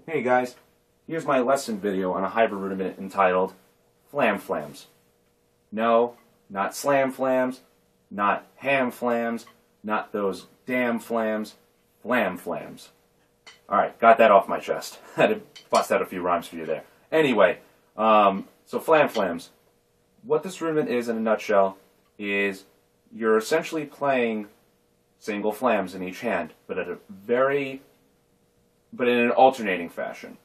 Hey guys, here's my lesson video on a hybrid rudiment entitled Flam Flams. No, not slam flams, not ham flams, not those damn flams, flam flams. Alright, got that off my chest. Had to bust out a few rhymes for you there. Anyway, so flam flams. What this rudiment is in a nutshell is you're essentially playing single flams in each hand, but in an alternating fashion,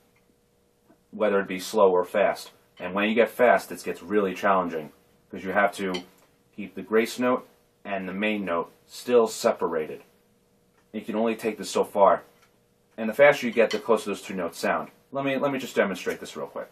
whether it be slow or fast. And when you get fast, it gets really challenging because you have to keep the grace note and the main note still separated. You can only take this so far, and the faster you get, the closer those two notes sound. Let me just demonstrate this real quick.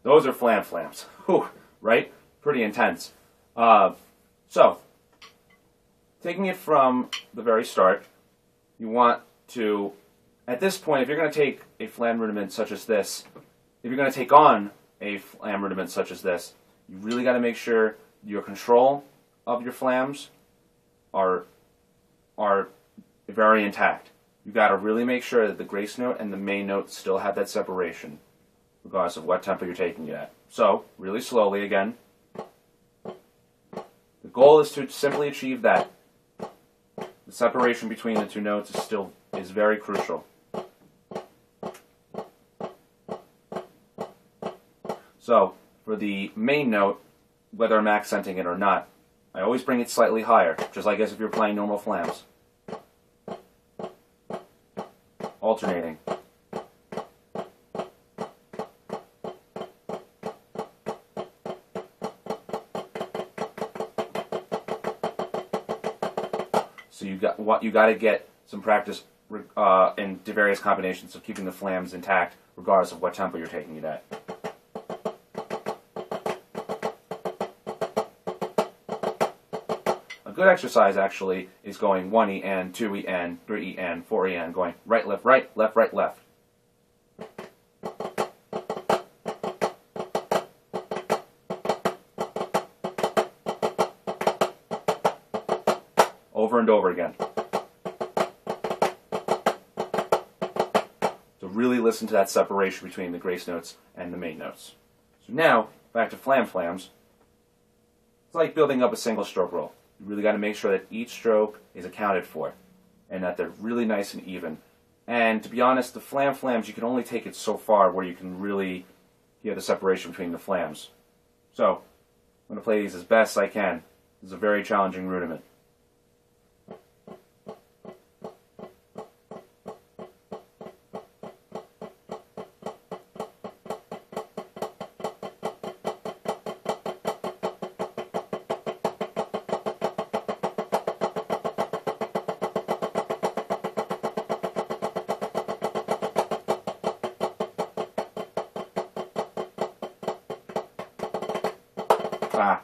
Those are flam flams. Whew, right? Pretty intense. So, taking it from the very start, you want to, at this point, if you're going to take a flam rudiment such as this, if you're going to take on a flam rudiment such as this, you really got to make sure your control of your flams are very intact. You got to really make sure that the grace note and the main note still have that separation, regardless of what tempo you're taking it at. So, really slowly again. The goal is to simply achieve that. The separation between the two notes is very crucial. So, for the main note, whether I'm accenting it or not, I always bring it slightly higher, just like as if you're playing normal flams. Alternating. So you got to get some practice in various combinations of keeping the flams intact, regardless of what tempo you're taking it at. A good exercise actually is going 1 en, 2 en, 3 en, 4 en, going right, left, right, left. Over and over again. So really listen to that separation between the grace notes and the main notes. So now, back to flam flams. It's like building up a single stroke roll. You really got to make sure that each stroke is accounted for and that they're really nice and even. And to be honest, the flam flams, you can only take it so far where you can really hear the separation between the flams. So, I'm going to play these as best I can. This is a very challenging rudiment. Ah.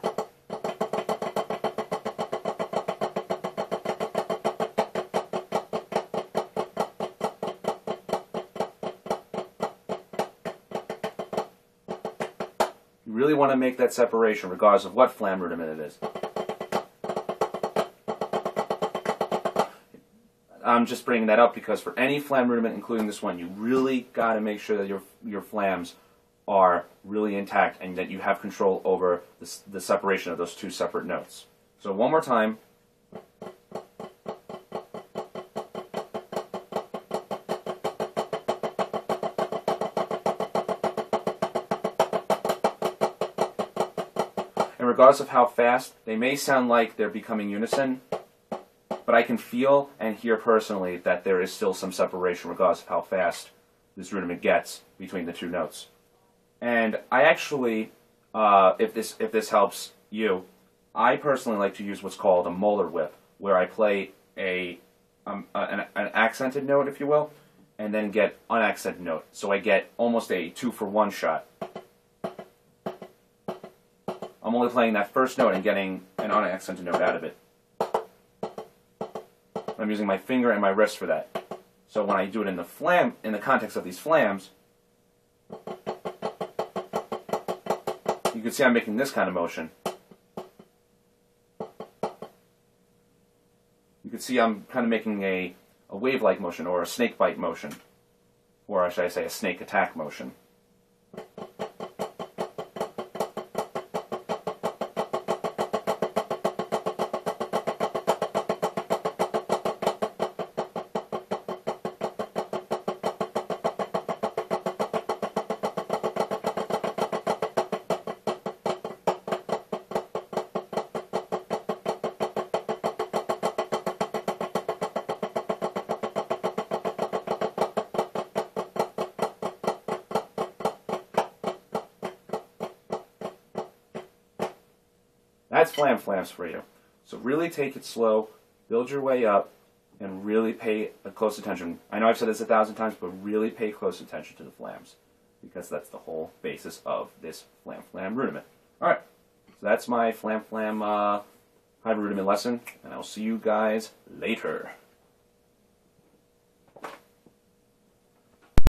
You really want to make that separation regardless of what flam rudiment it is. I'm just bringing that up because for any flam rudiment, including this one, you really got to make sure that your flams are really intact and that you have control over the separation of those two separate notes. So one more time. And regardless of how fast, they may sound like they're becoming unison, but but I can feel and hear personally that there is still some separation regardless of how fast this rudiment gets between the two notes. And I actually, if this helps you, I personally like to use what's called a molar whip, where I play an accented note, if you will, and then get unaccented note. So I get almost a 2-for-1 shot. I'm only playing that first note and getting an unaccented note out of it. I'm using my finger and my wrist for that. So when I do it in the flam, in the context of these flams, you can see I'm making this kind of motion. You can see I'm kind of making a wave-like motion, or a snake bite motion, or should I say a snake attack motion. That's Flam Flams for you. So really take it slow, build your way up, and really pay close attention. I know I've said this 1,000 times, but really pay close attention to the flams, because that's the whole basis of this Flam Flam rudiment. Alright, so that's my Flam Flam hybrid rudiment lesson, and I'll see you guys later.